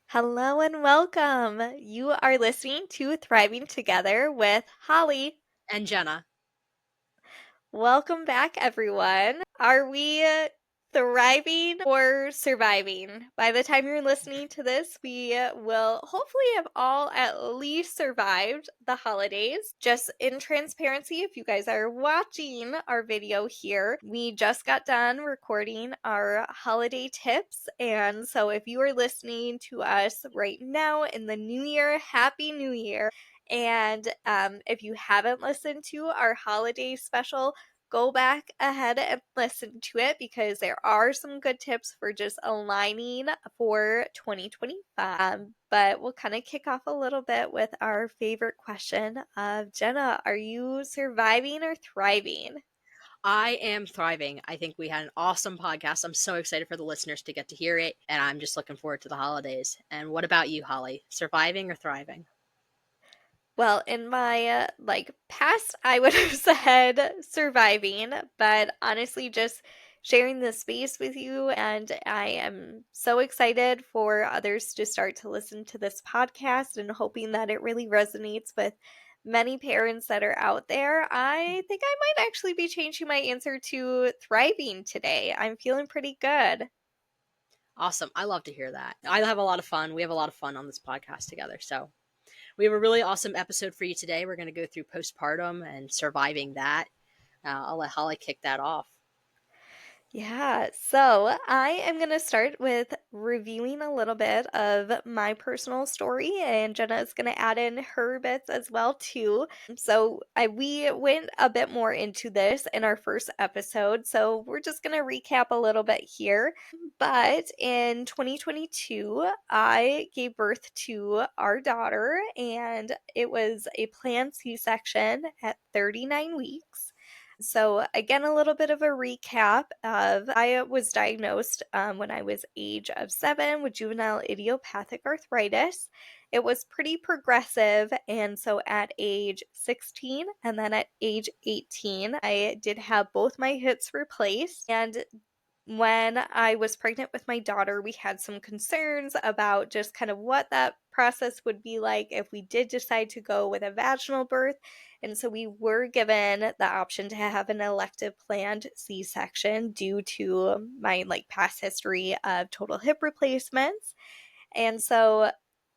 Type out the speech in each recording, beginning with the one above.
Hello and welcome. You are listening to Thriving Together with Holly. And Jenna. Welcome back, everyone. Are we thriving or surviving? By the time you're listening to this, we will hopefully have all at least survived the holidays. Just in transparency, if you guys are watching our video here, we just got done recording our holiday tips. And so if you are listening to us right now in the new year, Happy New Year. And if you haven't listened to our holiday special, go back ahead and listen to it because there are some good tips for just aligning for 2025. But we'll kind of kick off a little bit with our favorite question of Jenna, are you surviving or thriving? I am thriving. I think we had an awesome podcast. I'm so excited for the listeners to get to hear it, and I'm just looking forward to the holidays. And what about you, Holly? Surviving or thriving? Well, in my past, I would have said surviving, but honestly, just sharing this space with you, and I am so excited for others to start to listen to this podcast and hoping that it really resonates with many parents that are out there. I think I might actually be changing my answer to thriving today. I'm feeling pretty good. Awesome. I love to hear that. I have a lot of fun. We have a lot of fun on this podcast together. So we have a really awesome episode for you today. We're going to go through postpartum and surviving that. I'll let Holly kick that off. Yeah, so I am going to start with reviewing a little bit of my personal story, and Jenna is going to add in her bits as well too. So we went a bit more into this in our first episode, so we're just going to recap a little bit here. But in 2022, I gave birth to our daughter, and it was a planned C-section at 39 weeks. So, again, a little bit of a recap of I was diagnosed when I was age of 7 with juvenile idiopathic arthritis. It was pretty progressive, and so at age 16 and then at age 18, I did have both my hips replaced. And when I was pregnant with my daughter, we had some concerns about just kind of what that process would be like if we did decide to go with a vaginal birth. And so we were given the option to have an elective planned C-section due to my past history of total hip replacements. And so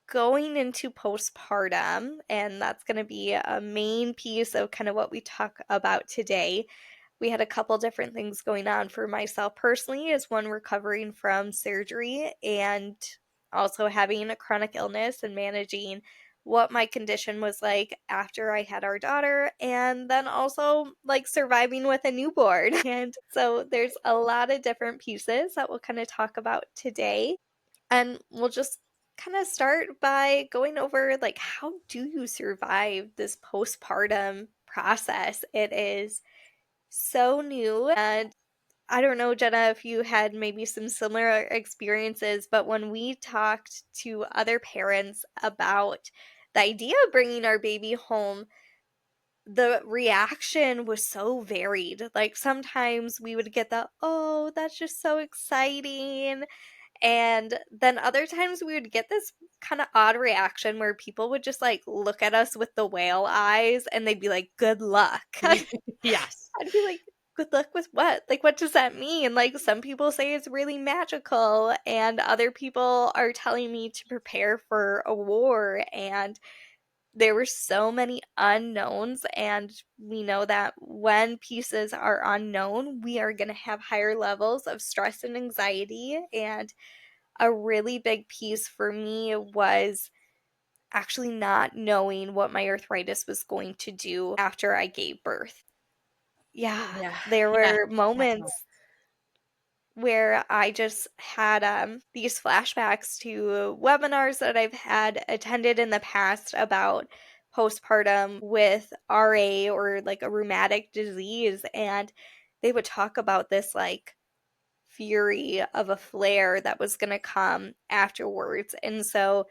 going into postpartum, and that's going to be a main piece of kind of what we talk about today. We had a couple different things going on for myself personally, as one recovering from surgery and also having a chronic illness and managing what my condition was like after I had our daughter, and then also surviving with a newborn. And so there's a lot of different pieces that we'll kind of talk about today. And we'll just kind of start by going over how do you survive this postpartum process? It is so new. And I don't know, Jenna, if you had maybe some similar experiences, but when we talked to other parents about the idea of bringing our baby home, the reaction was so varied. Like sometimes we would get the, oh, that's just so exciting. And then other times we would get this kind of odd reaction where people would just look at us with the whale eyes and they'd be like, good luck. Yes. I'd be like, good luck with what? Like, what does that mean? Like, some people say it's really magical, and other people are telling me to prepare for a war. And there were so many unknowns. And we know that when pieces are unknown, we are going to have higher levels of stress and anxiety. And a really big piece for me was actually not knowing what my arthritis was going to do after I gave birth. Yeah, Yeah. there Yeah. were moments where I just had these flashbacks to webinars that I've had attended in the past about postpartum with RA or a rheumatic disease, and they would talk about this fury of a flare that was going to come afterwards. And so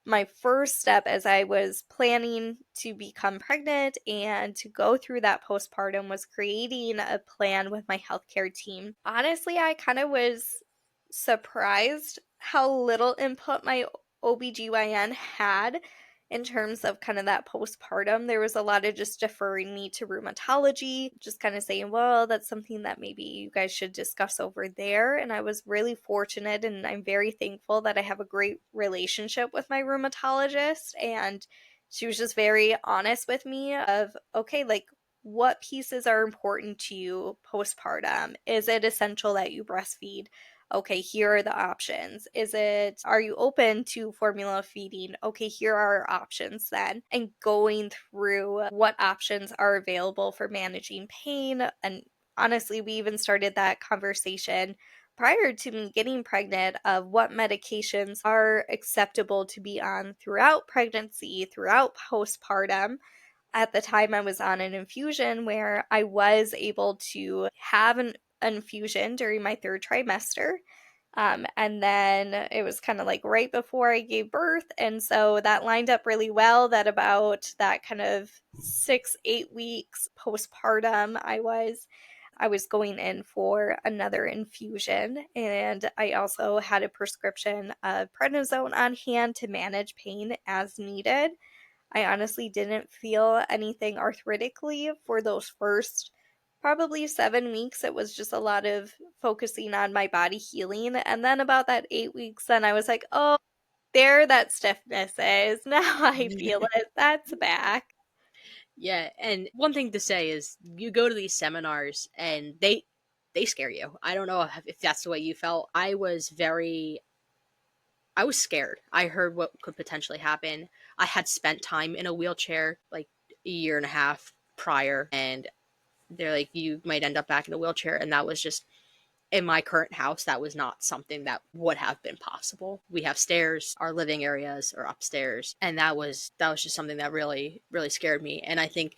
my first step as I was planning to become pregnant and to go through that postpartum was creating a plan with my healthcare team. Honestly, I kind of was surprised how little input my OBGYN had in terms of kind of that postpartum. There was a lot of just deferring me to rheumatology, just kind of saying, well, that's something that maybe you guys should discuss over there. And I was really fortunate and I'm very thankful that I have a great relationship with my rheumatologist. And she was just very honest with me of, okay, like, what pieces are important to you postpartum? Is it essential that you breastfeed? Okay, here are the options. Are you open to formula feeding? Okay, here are our options then. And going through what options are available for managing pain. And honestly, we even started that conversation prior to me getting pregnant of what medications are acceptable to be on throughout pregnancy, throughout postpartum. At the time, I was on an infusion where I was able to have an infusion during my third trimester. And then it was kind of like right before I gave birth. And so that lined up really well that about that kind of 6, 8 weeks postpartum, I was going in for another infusion. And I also had a prescription of prednisone on hand to manage pain as needed. I honestly didn't feel anything arthritically for those first probably 7 weeks. It was just a lot of focusing on my body healing. And then about that 8 weeks, then I was like, oh, there that stiffness is. Now I feel it. That's back. Yeah, and one thing to say is you go to these seminars and they scare you. I don't know if that's the way you felt. I was scared. I heard what could potentially happen. I had spent time in a wheelchair like a year and a half prior, and they're like, you might end up back in a wheelchair. And that was just, in my current house, that was not something that would have been possible. We have stairs, our living areas are upstairs. And that was just something that really, really scared me. And I think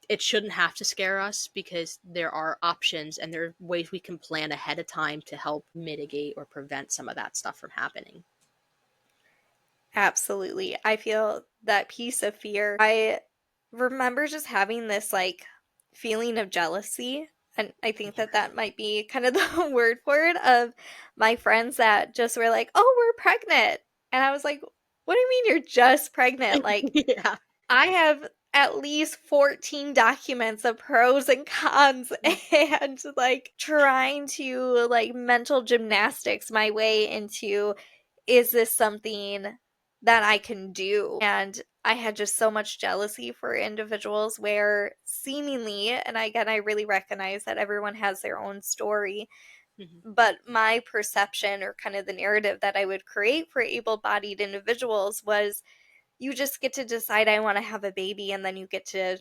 it shouldn't have to scare us because there are options and there are ways we can plan ahead of time to help mitigate or prevent some of that stuff from happening. Absolutely. I feel that piece of fear. I remember just having this like feeling of jealousy. And I think that that might be kind of the word for it of my friends that just were like, oh, we're pregnant. And I was like, what do you mean you're just pregnant? Like, Yeah. I have at least 14 documents of pros and cons and like trying to like mental gymnastics my way into, is this something that I can do? And I had just so much jealousy for individuals where seemingly, and again, I really recognize that everyone has their own story, Mhm. but my perception or kind of the narrative that I would create for able bodied individuals was you just get to decide, I want to have a baby, and then you get to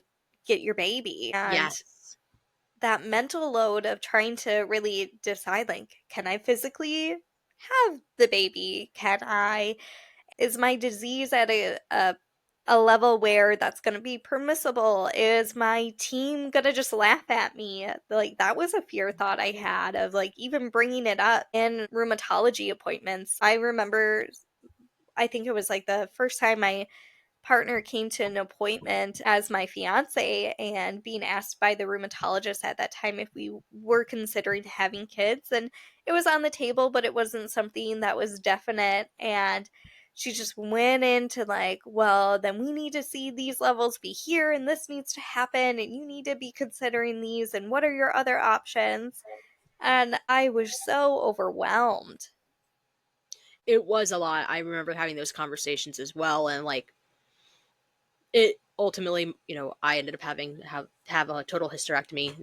get your baby. And Yes. that mental load of trying to really decide, like, can I physically have the baby? Is my disease at a level where that's going to be permissible? Is my team going to just laugh at me? Like, that was a fear thought I had of like even bringing it up in rheumatology appointments. I remember, I think it was like the first time my partner came to an appointment as my fiance and being asked by the rheumatologist at that time if we were considering having kids, and it was on the table but it wasn't something that was definite. And she just went into like, well, then we need to see these levels be here and this needs to happen and you need to be considering these and what are your other options. And I was so overwhelmed. It was a lot. I remember having those conversations as well, and like it ultimately, I ended up having have a total hysterectomy.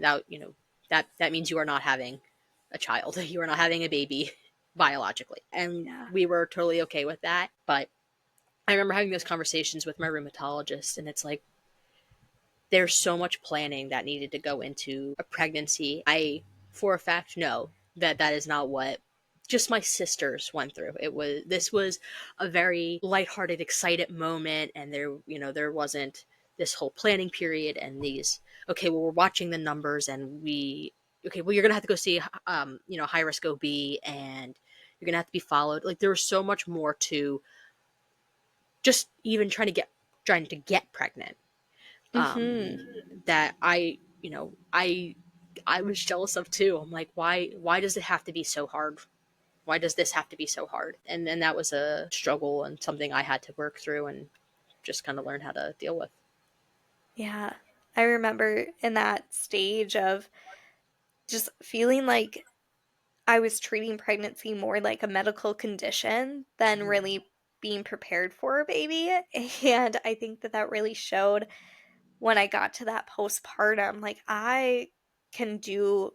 That that means you are not having a child. You are not having a baby biologically, and Yeah. we were totally okay with that. But I remember having those conversations with my rheumatologist, and it's like there's so much planning that needed to go into a pregnancy. I, for a fact, know that that is not what just my sisters went through. This was a very lighthearted, excited moment, and there wasn't this whole planning period and these. Okay, well, we're watching the numbers, and okay, well, you're gonna have to go see high risk OB, and you're gonna have to be followed. Like there was so much more to just even trying to get pregnant, um, Mhm. that I was jealous of too. I'm like, why does it have to be so hard Why does this have to be so hard? And then that was a struggle and something I had to work through and just kind of learn how to deal with. Yeah. I remember in that stage of just feeling like I was treating pregnancy more like a medical condition than really being prepared for a baby. And I think that that really showed when I got to that postpartum. Like, I can do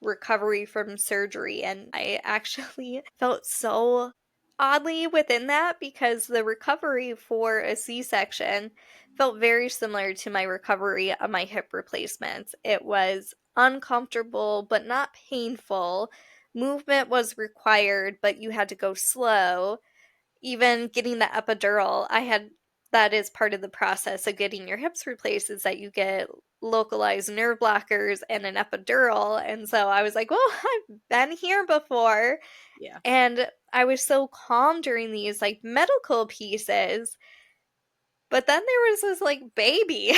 recovery from surgery. And I actually felt so oddly within that because the recovery for a C section felt very similar to my recovery of my hip replacements. It was uncomfortable, but not painful. Movement was required, but you had to go slow. Even getting the epidural, I had that is part of the process of getting your hips replaced is that you get localized nerve blockers and an epidural. And so I was like, well, I've been here before. Yeah. And I was so calm during these like medical pieces. But then there was this like baby.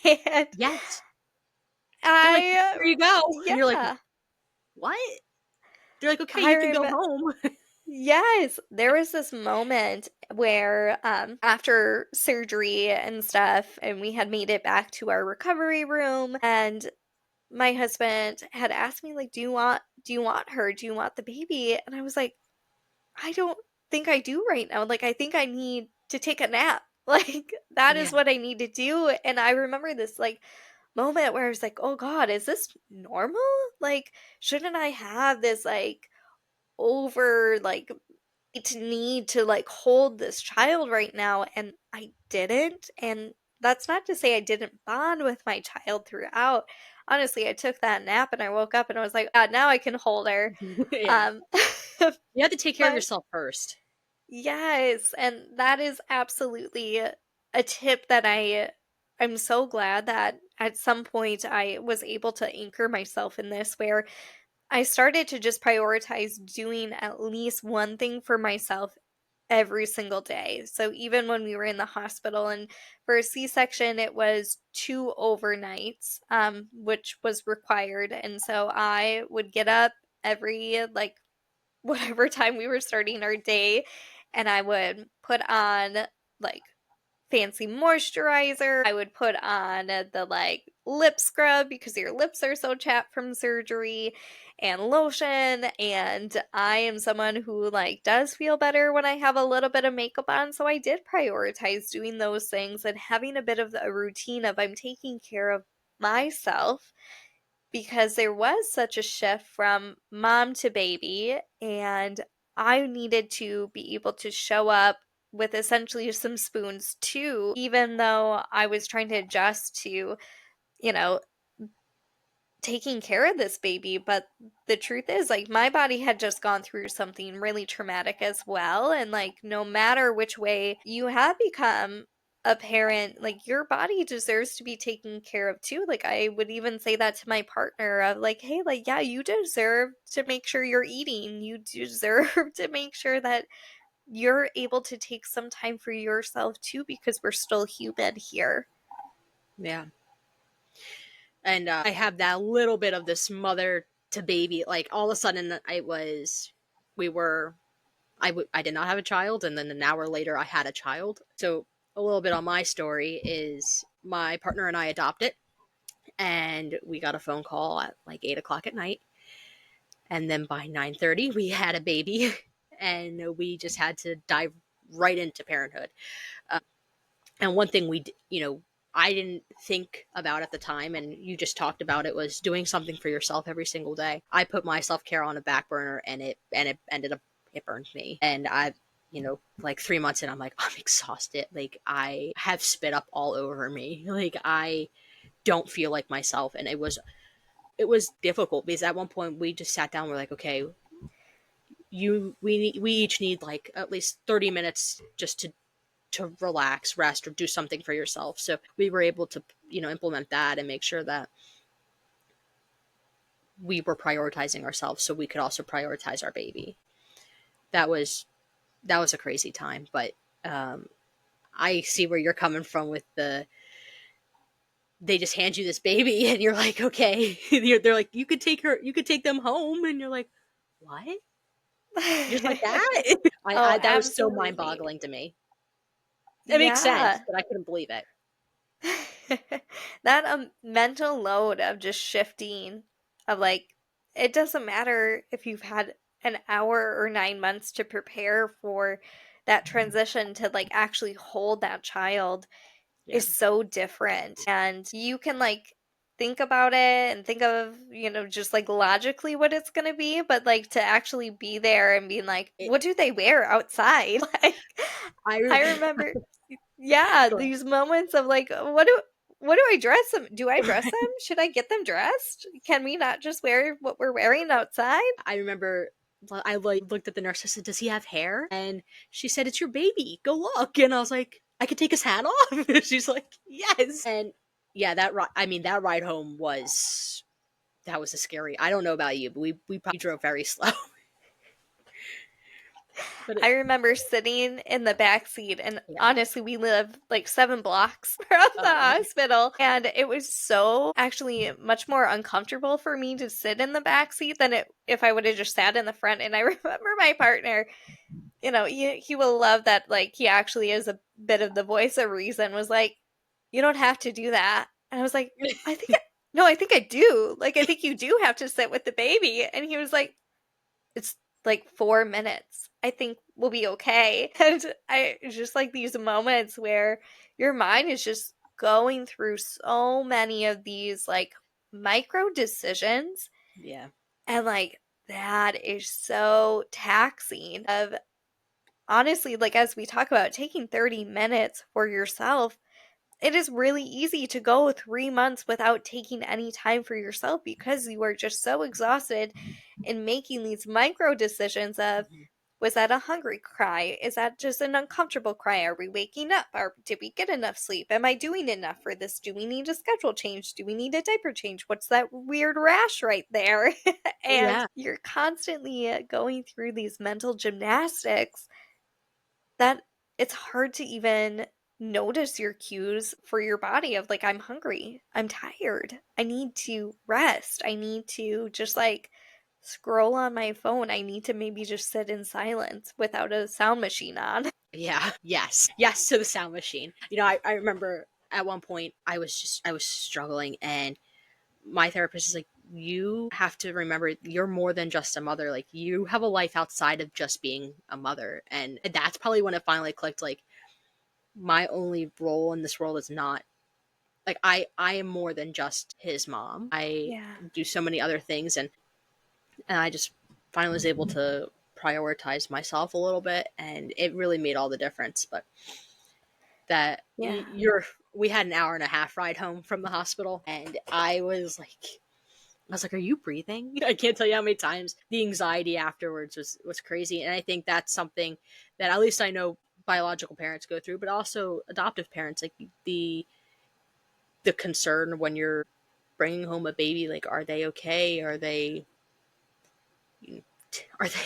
And Yes. They're like, I, here you go. And you're like, yeah, what? They're like, okay, I you can go remember. home. Yes, there was this moment where, after surgery and stuff, and we had made it back to our recovery room, and my husband had asked me, like, do you want her? Do you want the baby? And I was like, I don't think I do right now. Like, I think I need to take a nap. Like, that is Yeah. what I need to do. And I remember this, like, moment where I was like, oh God, is this normal? Like, shouldn't I have this, like, over, like, to need to like hold this child right now, and I didn't. And that's not to say I didn't bond with my child throughout. Honestly, I took that nap and I woke up and I was like, now I can hold her. Yeah. um You have to take care of but yourself first. yes, and that is absolutely a tip that I'm so glad that at some point I was able to anchor myself in this, where I started to just prioritize doing at least one thing for myself every single day. So even when we were in the hospital, and for a C-section, it was 2 overnights, which was required. And so I would get up every like whatever time we were starting our day, and I would put on like fancy moisturizer. I would put on the like lip scrub because your lips are so chapped from surgery, and lotion. And I am someone who like does feel better when I have a little bit of makeup on. So I did prioritize doing those things and having a bit of a routine of I'm taking care of myself, because there was such a shift from mom to baby, and I needed to be able to show up with essentially some spoons too, even though I was trying to adjust to, you know, taking care of this baby. But the truth is, like, my body had just gone through something really traumatic as well. And, like, no matter which way you have become a parent, like, your body deserves to be taken care of too. Like, I would even say that to my partner of, like, hey, like, yeah, you deserve to make sure you're eating. You deserve to make sure that you're able to take some time for yourself too, because we're still human here. Yeah. And I have that little bit of this mother to baby. Like all of a sudden, we were, I did not have a child. And then an hour later, I had a child. So a little bit on my story is my partner and I adopted, and we got a phone call at like 8 o'clock at night. And then by 9:30, we had a baby, and we just had to dive right into parenthood. And one thing I didn't think about at the time, and you just talked about it, was doing something for yourself every single day. I put my self care on a back burner, and it ended up, it burned me. And like 3 months in, I'm like, I'm exhausted. Like I have spit up all over me. Like I don't feel like myself, and it was difficult because at one point we just sat down. We're like, okay, we each need like at least 30 minutes just to relax, rest, or do something for yourself. So we were able to, implement that and make sure that we were prioritizing ourselves so we could also prioritize our baby. That was a crazy time, but um, I see where you're coming from with they just hand you this baby and you're like, okay, they're like, you could take them home, and you're like, what? Just like that? Oh, I that was so absolutely. mind-boggling to me. It makes sense, Yeah. but I couldn't believe it. That mental load of just shifting, of like, it doesn't matter if you've had an hour or 9 months to prepare for that transition to like actually hold that child Yeah. is so different. And you can like think about it and think of, just like logically what it's going to be, but like to actually be there and being like, It what do they wear outside? Like, I I re remember, yeah, Go ahead. these moments of like, what do I dress them? Do I dress them? Should I get them dressed? Can we not just wear what we're wearing outside? I remember I like looked at the nurse. I said, "Does he have hair?" And she said, "It's your baby. Go look." And I was like, "I could take his hat off." She's like, "Yes." And yeah, I mean, that ride home was that was a scary. I don't know about you, but we probably drove very slow. But I remember sitting in the back seat, and yeah. honestly, we live like 7 blocks from the Oh, hospital, and it was so actually much more uncomfortable for me to sit in the back seat than if I would have just sat in the front. And I remember my partner, he will love that. Like, he actually is a bit of the voice of reason. Was like, you don't have to do that, and I was like, I think. No, I think I do. Like, I think you do have to sit with the baby. And he was like, it's like 4 minutes. I think we'll be okay. And I just like these moments where your mind is just going through so many of these like micro decisions, yeah. and like that is so taxing of, honestly, like as we talk about taking 30 minutes for yourself, it is really easy to go 3 months without taking any time for yourself because you are just so exhausted in making these micro decisions of, Mhm. was that a hungry cry? Is that just an uncomfortable cry? Are we waking up? Did we get enough sleep? Am I doing enough for this? Do we need a schedule change? Do we need a diaper change? What's that weird rash right there? And Yeah. you're constantly going through these mental gymnastics that it's hard to even notice your cues for your body of like, I'm hungry, I'm tired, I need to rest, I need to just like scroll on my phone, I need to maybe just sit in silence without a sound machine on. Yeah. Yes. Yes to the sound machine. I remember at one point I was struggling, and my therapist is like, you have to remember you're more than just a mother. Like, you have a life outside of just being a mother. And that's probably when it finally clicked, like, my only role in this world is not like I am more than just his mom. I Yeah. do so many other things, and I just finally was able to prioritize myself a little bit, and it really made all the difference. But that Yeah. you're we had an hour and a half ride home from the hospital, and I was like, "Are you breathing?" I can't tell you how many times the anxiety afterwards was crazy, and I think that's something that at least I know biological parents go through, but also adoptive parents, like the concern when you're bringing home a baby, like, are they okay? Are they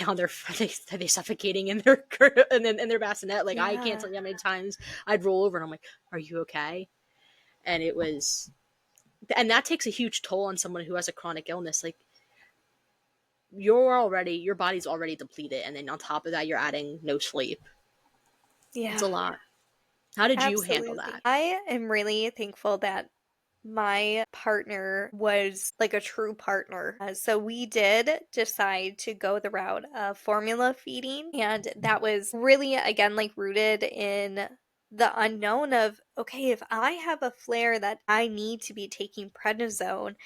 on their are they suffocating in their in their bassinet? Like, I can't Yeah. tell you how many times I'd roll over and I'm like, "Are you okay?" And that takes a huge toll on someone who has a chronic illness. Like, your body's already depleted, and then on top of that you're adding no sleep. It's a Yeah. lot. How did you handle Absolutely. that? I am really thankful that my partner was like a true partner. So we did decide to go the route of formula feeding. And that was really, again, like rooted in the unknown of, okay, if I have a flare that I need to be taking prednisone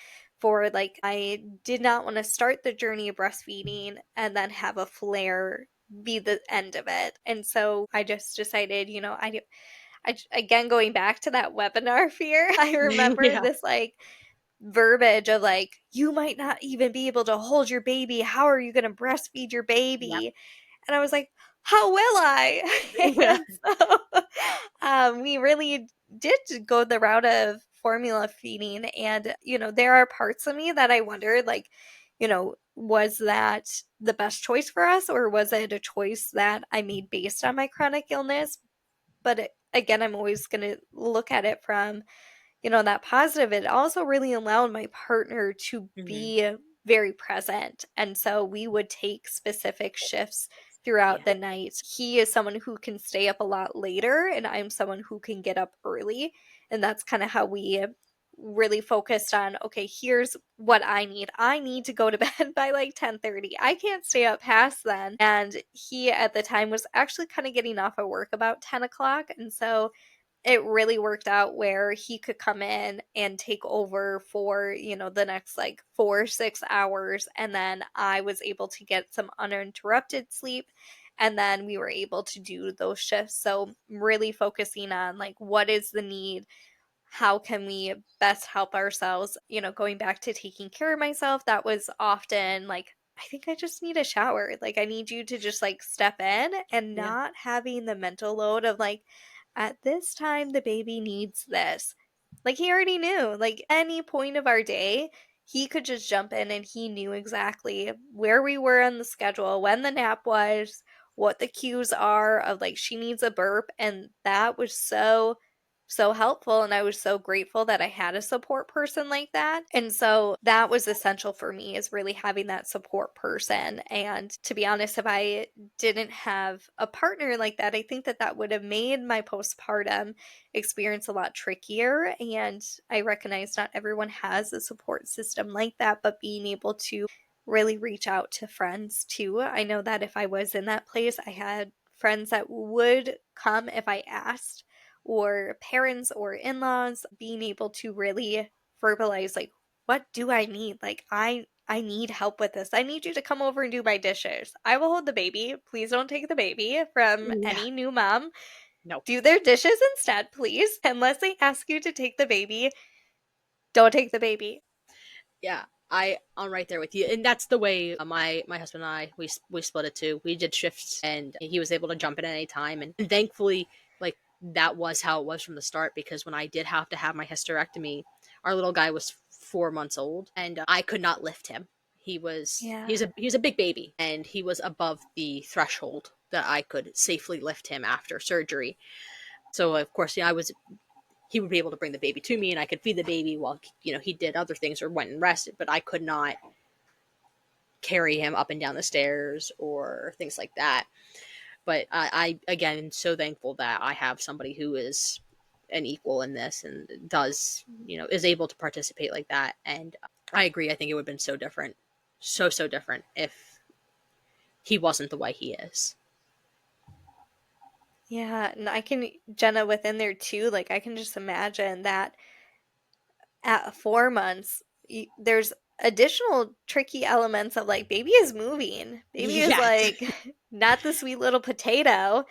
for, like, I did not want to start the journey of breastfeeding and then have a flare be the end of it. And so I just decided, again, going back to that webinar fear, I remember Yeah. this like verbiage of like, you might not even be able to hold your baby. How are you going to breastfeed your Yep. baby? And I was like, how will I? Yeah. And so we really did go the route of formula feeding. And, there are parts of me that I wondered, like, was that the best choice for us, or was it a choice that I made based on my chronic illness? But again, I'm always going to look at it from, that positive. It also really allowed my partner to Hmm. be very present. And so we would take specific shifts throughout Yeah. the night. He is someone who can stay up a lot later, and I'm someone who can get up early. And that's kind of how we really focused on, okay, here's what I need. I need to go to bed by like 10:30. I can't stay up past then. And he at the time was actually kind of getting off of work about 10 o'clock. And so it really worked out where he could come in and take over for, the next like 4 6 hours. And then I was able to get some uninterrupted sleep. And then we were able to do those shifts. So, really focusing on like, what is the need? How can we best help ourselves? Going back to taking care of myself, that was often like, I think I just need a shower. Like, I need you to just like step in, and Yeah. not having the mental load of like, at this time, the baby needs this. Like, he already knew, like, any point of our day, he could just jump in and he knew exactly where we were on the schedule, when the nap was, what the cues are of like, she needs a burp. And that was so helpful, and I was so grateful that I had a support person like that. And so that was essential for me, is really having that support person. And to be honest, if I didn't have a partner like that, I think that that would have made my postpartum experience a lot trickier. And I recognize not everyone has a support system like that, but being able to really reach out to friends too. I know that if I was in that place, I had friends that would come if I asked, or parents or in-laws, being able to really verbalize like, what do I need? Like, I need help with this. I need you to come over and do my dishes. I will hold the baby. Please don't take the baby from Yeah. any new mom. No. Do their dishes instead, please. Unless they ask you to take the baby, don't take the baby. Yeah, I'm right there with you, and that's the way my husband and I we split it too. We did shifts, and he was able to jump in at any time, and thankfully, like that was how it was from the start. Because when I did have to have my hysterectomy, our little guy was 4 months old, and I could not lift him. Yeah. He's a big baby, and he was above the threshold that I could safely lift him after surgery. So of course, I was he would be able to bring the baby to me and I could feed the baby while he did other things or went and rested, but I could not carry him up and down the stairs or things like that. But I again so thankful that I have somebody who is an equal in this and does is able to participate like that. And I agree. I think it would have been so different, so different if he wasn't the way he is. Yeah, and I can, Jenna, within there too, like I can just imagine that at 4 months, there's additional tricky elements of like, baby is moving. Baby is Yes. like not the sweet little potato.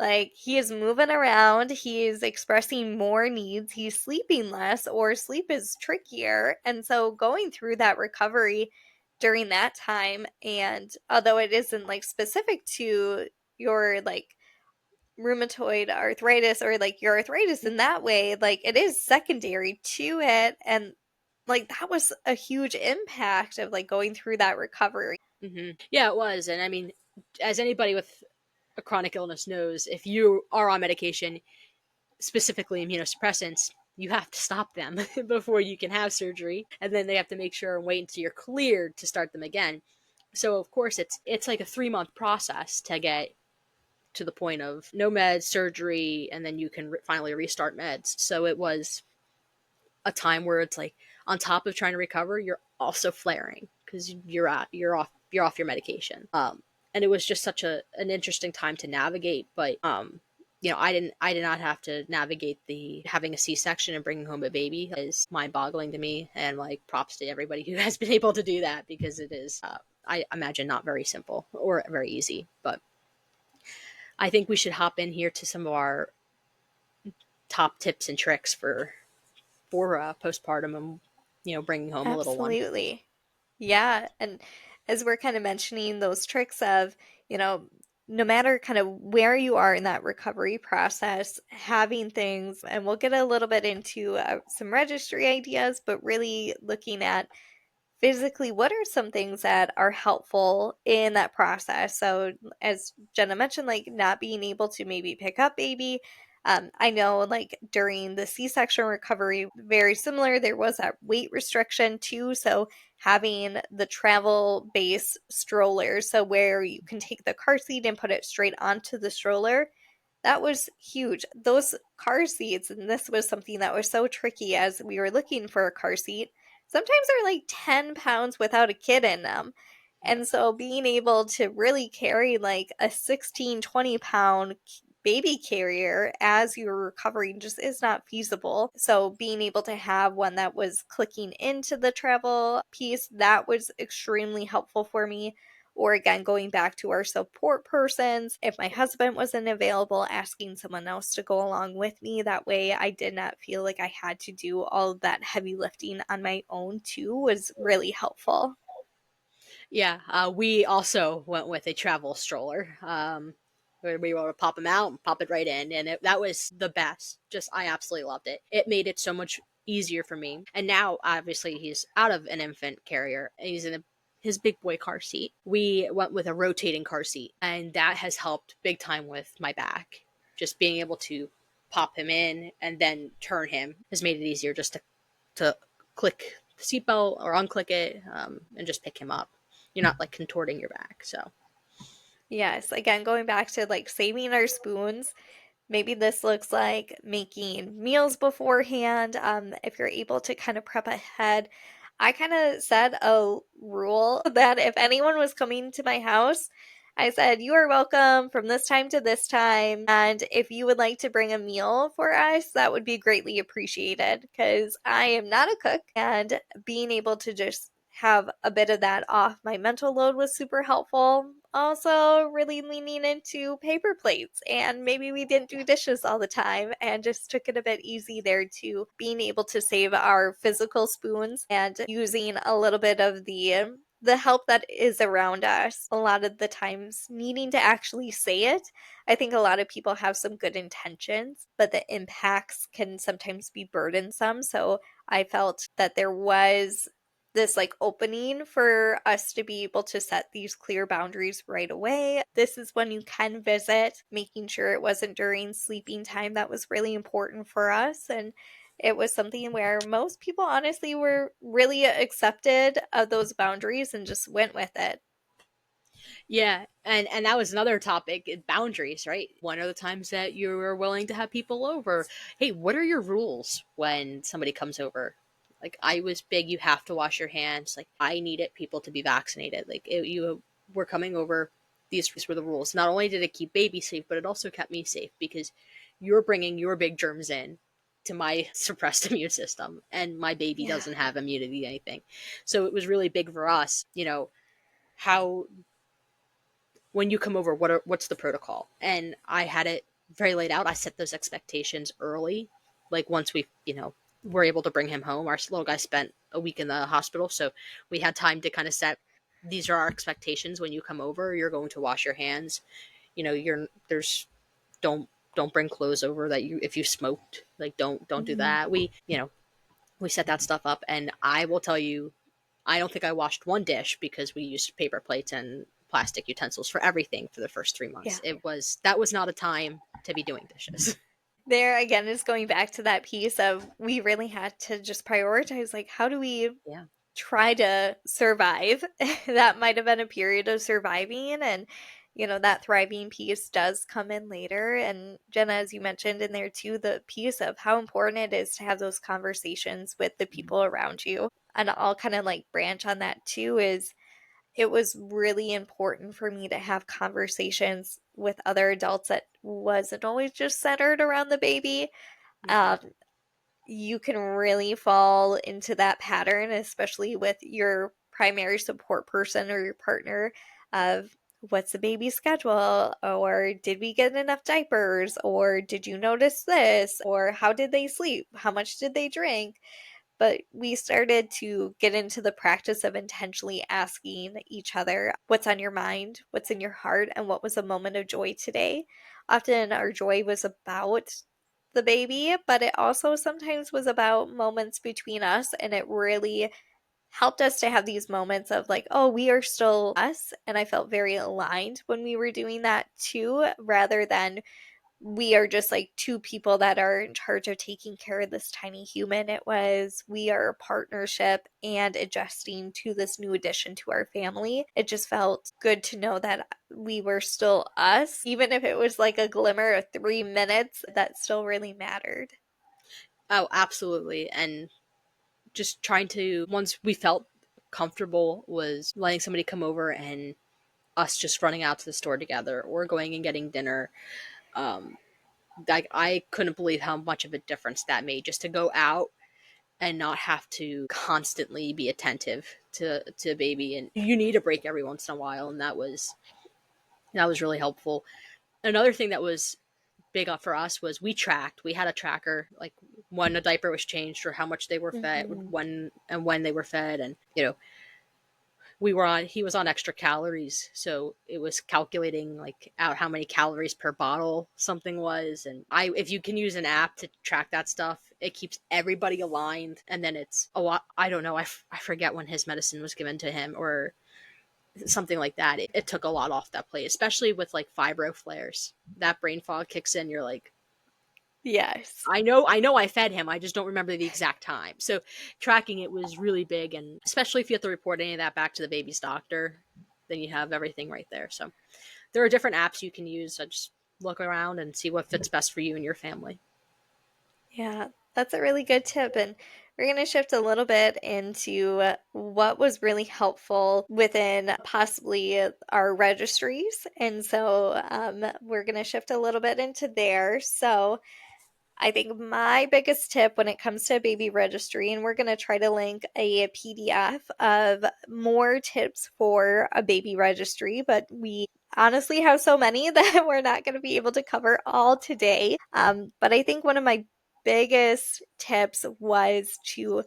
Like, he is moving around, he is expressing more needs, he's sleeping less, or sleep is trickier. And so going through that recovery during that time, and although it isn't like specific to your like rheumatoid arthritis or like your arthritis in that way, like it is secondary to it. And like that was a huge impact of like going through that recovery. Yeah, it was. And I mean, as anybody with a chronic illness knows, if you are on medication, specifically immunosuppressants, you have to stop them before you can have surgery, and then they have to make sure and wait until you're cleared to start them again. So of course it's like a 3 month process to get to the point of no meds, surgery, and then you can finally restart meds. So it was a time where it's like on top of trying to recover, you're also flaring because you're off your medication. And it was just such an interesting time to navigate. But I did not have to navigate the having a C-section and bringing home a baby. It is mind boggling to me, and like props to everybody who has been able to do that because it is. I imagine not very simple or very easy, but I think we should hop in here to some of our top tips and tricks for postpartum and bringing home a little one. Absolutely. Yeah. And as we're kind of mentioning those tricks of, you know, no matter kind of where you are in that recovery process, having things, and we'll get a little bit into some registry ideas, but really looking at physically what are some things that are helpful in that process. So, as Jenna mentioned, like not being able to maybe pick up baby, I know, like, during the C-section recovery, very similar, there was that weight restriction too. So having the travel base stroller, so where you can take the car seat and put it straight onto the stroller, that was huge. Those car seats, and this was something that was so tricky as we were looking for a car seat, sometimes they're like 10 pounds without a kid in them. Yeah. And so being able to really carry like a 16, 20 pound baby carrier as you're recovering just is not feasible. So being able to have one that was clicking into the travel piece, that was extremely helpful for me. Or again, going back to our support persons, if my husband wasn't available, asking someone else to go along with me. That way I did not feel like I had to do all of that heavy lifting on my own too, was really helpful. Yeah, we also went with a travel stroller. Where we were able to pop him out and pop it right in, and that was the best. Just I absolutely loved it. It made it so much easier for me. And now, obviously, he's out of an infant carrier. And he's in his big boy car seat. We went with a rotating car seat, and that has helped big time with my back. Just being able to pop him in and then turn him has made it easier just to click the seatbelt or unclick it, and just pick him up. You're not like contorting your back. So Yes, again, going back to like saving our spoons, maybe this looks like making meals beforehand. If you're able to kind of prep ahead, I kind of set a rule that if anyone was coming to my house, I said, "You are welcome from this time to this time. And if you would like to bring a meal for us, that would be greatly appreciated." Because I am not a cook, and being able to just have a bit of that off my mental load was super helpful. Also, really leaning into paper plates, and maybe we didn't do yeah, dishes all the time and just took it a bit easy there too. Being able to save our physical spoons and using a little bit of the help that is around us. A lot of the times, needing to actually say it. I think a lot of people have some good intentions, but the impacts can sometimes be burdensome. So I felt that there was this like opening for us to be able to set these clear boundaries right away. This is when you can visit, making sure it wasn't during sleeping time. That was really important for us. And it was something where most people honestly were really accepted of those boundaries and just went with it. yeah, and that was another topic: boundaries. Right? One of the times that you were willing to have people over. Hey, what are your rules when somebody comes over? Like I was big. You have to wash your hands. Like I needed people to be vaccinated. Like you were coming over. These were the rules. Not only did it keep baby safe, but it also kept me safe because you're bringing your big germs in to my suppressed immune system, and my baby Yeah. doesn't have immunity to anything. So it was really big for us. How when you come over, what's the protocol? And I had it very laid out. I set those expectations early. Like once we, were able to bring him home, our little guy spent a week in the hospital, so we had time to kind of set. These are our expectations when you come over. You're going to wash your hands. You're there's don't bring clothes over that you if you smoked. Like don't do Mhm. that. We set that stuff up, and I will tell you, I don't think I washed one dish because we used paper plates and plastic utensils for everything for the first 3 months. Yeah. That was not a time to be doing dishes. There again is going back to that piece of we really had to just prioritize like how do we Yeah. try to survive. That might have been a period of surviving, and that thriving piece does come in later. And Jenna, as you mentioned in there too, the piece of how important it is to have those conversations with the people around you. And I'll kind of like branch on that too is it was really important for me to have conversations with other adults that wasn't always just centered around the baby. Mm-hmm. um, you can really fall into that pattern, especially with your primary support person or your partner of what's the baby's schedule, or did we get enough diapers, or did you notice this, or how did they sleep, how much did they drink. But we started to get into the practice of intentionally asking each other what's on your mind, what's in your heart, and what was a moment of joy today. Often our joy was about the baby, but it also sometimes was about moments between us. And it really helped us to have these moments of like, oh, we are still us. And I felt very aligned when we were doing that too, rather than we are just like two people that are in charge of taking care of this tiny human. It was we are a partnership and adjusting to this new addition to our family. It just felt good to know that we were still us, even if it was like a glimmer of 3 minutes, that still really mattered. Oh, absolutely. And just trying to, once we felt comfortable, was letting somebody come over and us just running out to the store together or going and getting dinner. Um, I couldn't believe how much of a difference that made just to go out and not have to constantly be attentive to a baby. And you need a break every once in a while, and that was really helpful. Another thing that was big up for us was we had a tracker, like when a diaper was changed or how much they were fed, Mhm. when they were fed. And he was on extra calories, so it was calculating like out how many calories per bottle something was. And I if you can use an app to track that stuff, it keeps everybody aligned. And then it's a lot. I don't know, I forget when his medicine was given to him or something like that. It took a lot off that plate, especially with like fibro flares. That brain fog kicks in. You're like, Yes. I know I fed him. I just don't remember the exact time. So tracking it was really big, and especially if you have to report any of that back to the baby's doctor, then you have everything right there. So there are different apps you can use. So just look around and see what fits best for you and your family. Yeah, that's a really good tip. And we're going to shift a little bit into what was really helpful within possibly our registries. And so we're going to shift a little bit into there. So I think my biggest tip when it comes to a baby registry, and we're going to try to link a PDF of more tips for a baby registry, but we honestly have so many that we're not going to be able to cover all today. But I think one of my biggest tips was to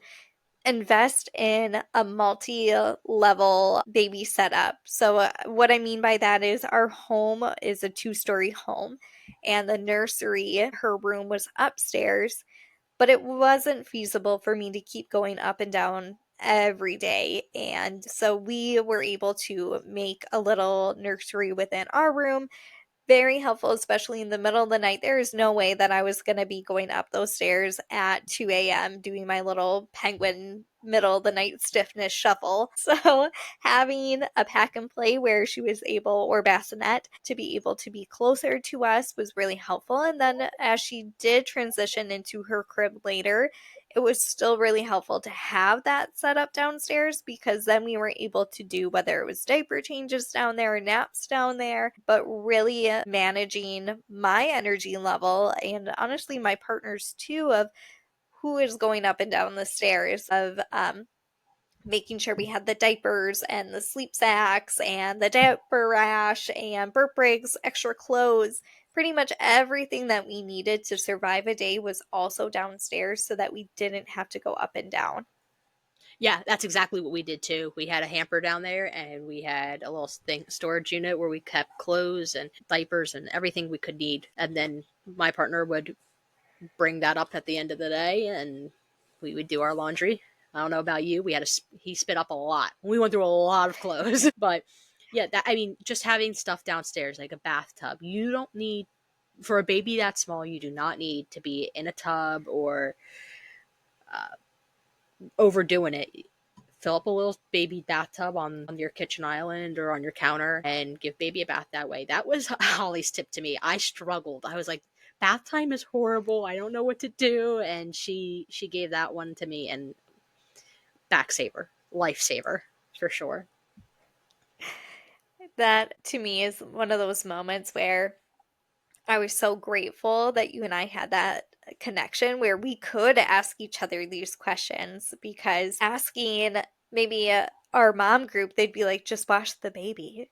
invest in a multi-level baby setup. So what I mean by that is our home is a two-story home and the nursery, her room was upstairs, but it wasn't feasible for me to keep going up and down every day. And so we were able to make a little nursery within our room, very helpful, especially in the middle of the night. There is no way that I was going to be going up those stairs at 2 a.m. doing my little penguin middle of the night stiffness shuffle. So, having a pack and play where she was able, or bassinet, to be able to be closer to us was really helpful. And then, as she did transition into her crib later, it was still really helpful to have that set up downstairs because then we were able to do whether it was diaper changes down there or naps down there, but really managing my energy level and honestly my partner's too of who is going up and down the stairs of making sure we had the diapers and the sleep sacks and the diaper rash and burp breaks, extra clothes. Pretty much everything that we needed to survive a day was also downstairs so that we didn't have to go up and down. Yeah, that's exactly what we did too. We had a hamper down there, and we had a little storage unit where we kept clothes and diapers and everything we could need. And then my partner would bring that up at the end of the day, and we would do our laundry. I don't know about you. He spit up a lot. We went through a lot of clothes, but yeah, just having stuff downstairs like a bathtub. You don't need, for a baby that small. You do not need to be in a tub or uh, overdoing it. Fill up a little baby bathtub on your kitchen island or on your counter and give baby a bath that way. That was Holly's tip to me. I struggled. I was like, bath time is horrible. I don't know what to do. And she gave that one to me, and backsaver, lifesaver for sure. That to me is one of those moments where I was so grateful that you and I had that connection where we could ask each other these questions because asking maybe our mom group, they'd be like, just wash the baby.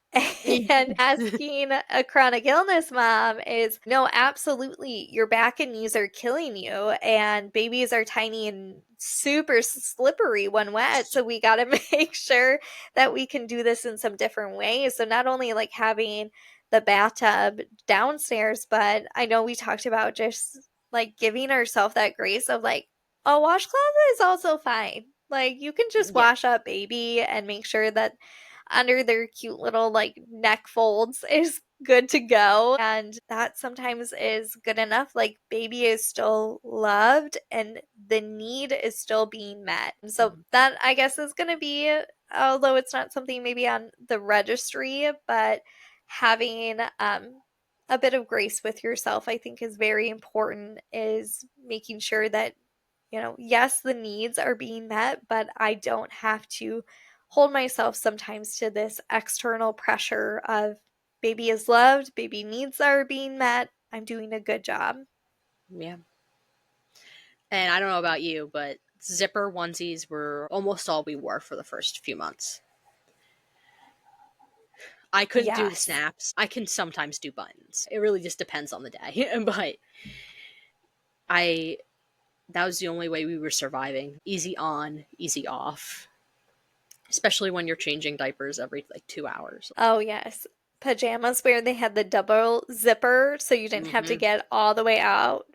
And asking a chronic illness mom is, no, absolutely, your back and knees are killing you, and babies are tiny and super slippery when wet. So we got to make sure that we can do this in some different ways. So not only like having the bathtub downstairs, but I know we talked about just like giving ourselves that grace of like, a washcloth is also fine. Like you can just Yeah. wash up baby and make sure that under their cute little like neck folds is good to go. And that sometimes is good enough. Like, baby is still loved and the need is still being met. So, Mhm. that I guess is going to be, although it's not something maybe on the registry, but having a bit of grace with yourself, I think, is very important, is making sure that, yes, the needs are being met, but I don't have to hold myself sometimes to this external pressure of baby is loved, baby needs are being met, I'm doing a good job. Yeah. And I don't know about you, but zipper onesies were almost all we wore for the first few months. I couldn't do the Yes. snaps. I can sometimes do buttons. It really just depends on the day. But I that was the only way we were surviving. Easy on, easy off. Especially when you're changing diapers every like 2 hours. Oh, yes. Pajamas where they had the double zipper so you didn't have to Mm-hmm. get all the way out.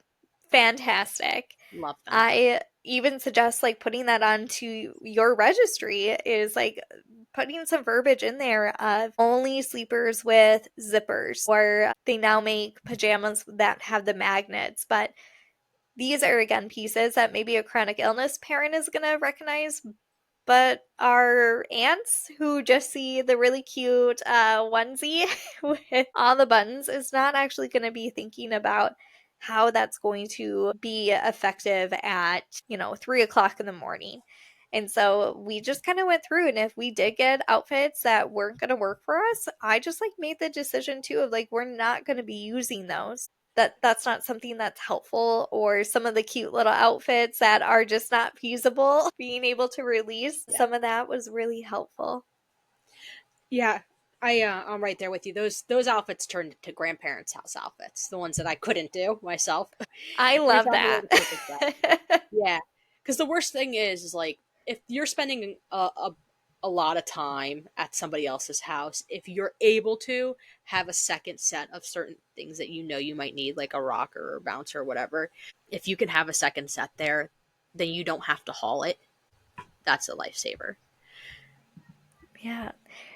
Fantastic. Love them. I even suggest like putting that onto your registry, is like putting some verbiage in there of only sleepers with zippers, or they now make pajamas that have the magnets. But these are again pieces that maybe a chronic illness parent is going to recognize, but our aunts who just see the really cute onesie with all the buttons is not actually going to be thinking about how that's going to be effective at, 3 o'clock in the morning. And so we just kind of went through, and if we did get outfits that weren't going to work for us, I just like made the decision too of like, we're not going to be using those. That's not something that's helpful, or some of the cute little outfits that are just not feasible. Being able to release Yeah. some of that was really helpful. Yeah. I'm right there with you. Those outfits turned into grandparents' house outfits, the ones that I couldn't do myself. I We love found a way that. to cope with that. Yeah, because the worst thing is like if you're spending a lot of time at somebody else's house, if you're able to have a second set of certain things that you know you might need, like a rocker or a bouncer or whatever, if you can have a second set there, then you don't have to haul it. That's a lifesaver. Yeah.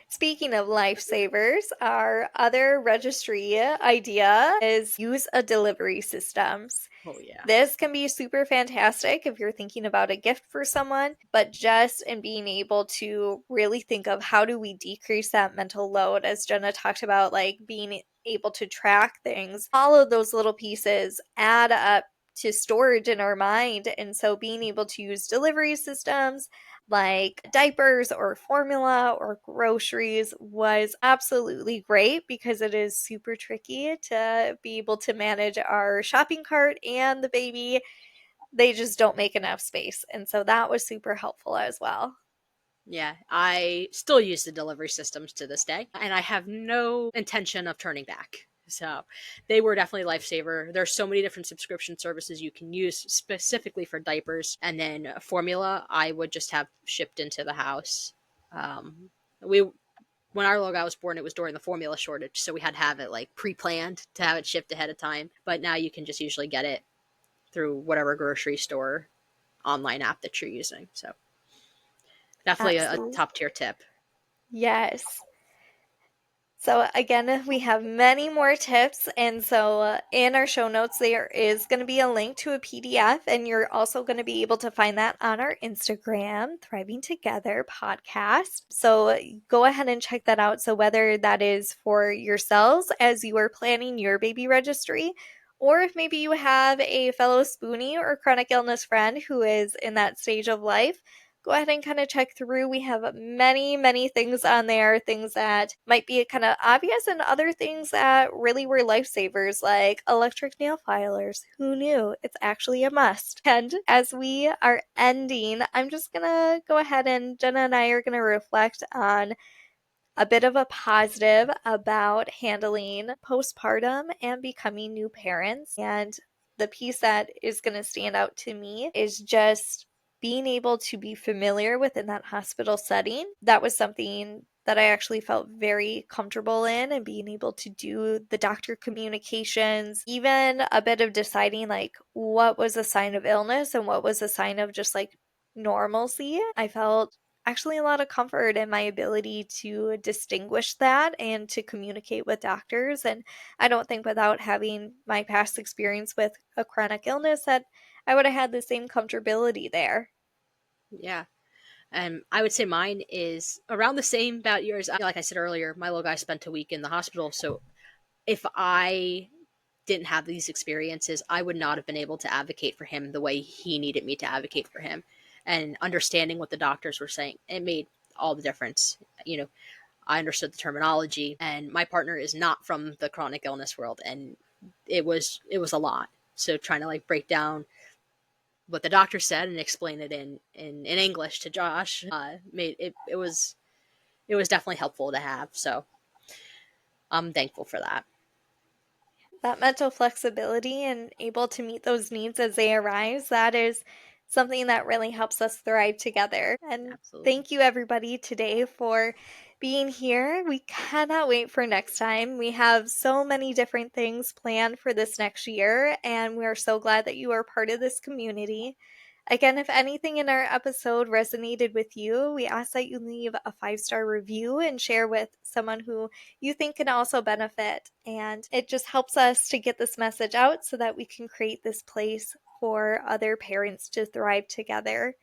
Speaking of lifesavers, our other registry idea is use a delivery systems. Oh yeah, This can be super fantastic if you're thinking about a gift for someone, but just in being able to really think of how do we decrease that mental load, as Jenna talked about, like being able to track things, all of those little pieces add up to storage in our mind. And so being able to use delivery systems like diapers or formula or groceries was absolutely great, because it is super tricky to be able to manage our shopping cart and the baby. They just don't make enough space. And so that was super helpful as well. yeah. I still use the delivery systems to this day, and I have no intention of turning back. So they were definitely a lifesaver. There's so many different subscription services you can use specifically for diapers, and then formula I would just have shipped into the house. We when our little guy was born, it was during the formula shortage, so we had to have it like pre-planned to have it shipped ahead of time. But now you can just usually get it through whatever grocery store online app that you're using. So definitely a Absolutely. top tier tip. Yes. So, again, we have many more tips. And so, in our show notes, there is going to be a link to a PDF, and you're also going to be able to find that on our Instagram, Thriving Together podcast. So, go ahead and check that out. So, whether that is for yourselves as you are planning your baby registry, or if maybe you have a fellow spoonie or chronic illness friend who is in that stage of life, go ahead and kind of check through. We have many, many things on there, things that might be kind of obvious, and other things that really were lifesavers, like electric nail filers. Who knew? It's actually a must. And as we are ending, I'm just going to go ahead, and Jenna and I are going to reflect on a bit of a positive about handling postpartum and becoming new parents. And the piece that is going to stand out to me is just being able to be familiar within that hospital setting. That was something that I actually felt very comfortable in, and being able to do the doctor communications, even a bit of deciding like what was a sign of illness and what was a sign of just like normalcy. I felt actually a lot of comfort in my ability to distinguish that and to communicate with doctors. And I don't think without having my past experience with a chronic illness that I would have had the same comfortability there. Yeah. And I would say mine is around the same about yours. Like I said earlier, my little guy spent a week in the hospital. So if I didn't have these experiences, I would not have been able to advocate for him the way he needed me to advocate for him. And understanding what the doctors were saying, it made all the difference. You know, I understood the terminology, and my partner is not from the chronic illness world, and it was a lot. So trying to like break down what the doctor said and explain it in English to Josh made it was definitely helpful to have. So I'm thankful for that. That mental flexibility and able to meet those needs as they arise, that is something that really helps us thrive together. And Absolutely. thank you, everybody, today for being here. We cannot wait for next time. We have so many different things planned for this next year, and we are so glad that you are part of this community. Again, if anything in our episode resonated with you, we ask that you leave a 5-star review and share with someone who you think can also benefit. And it just helps us to get this message out so that we can create this place for other parents to thrive together.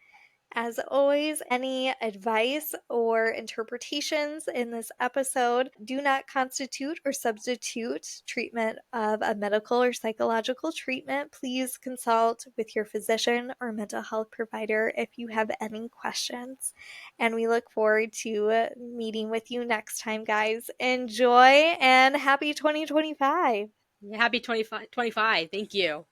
As always, any advice or interpretations in this episode do not constitute or substitute treatment of a medical or psychological treatment. Please consult with your physician or mental health provider if you have any questions. And we look forward to meeting with you next time, guys. Enjoy and happy 2025. Happy 25, 25. Thank you.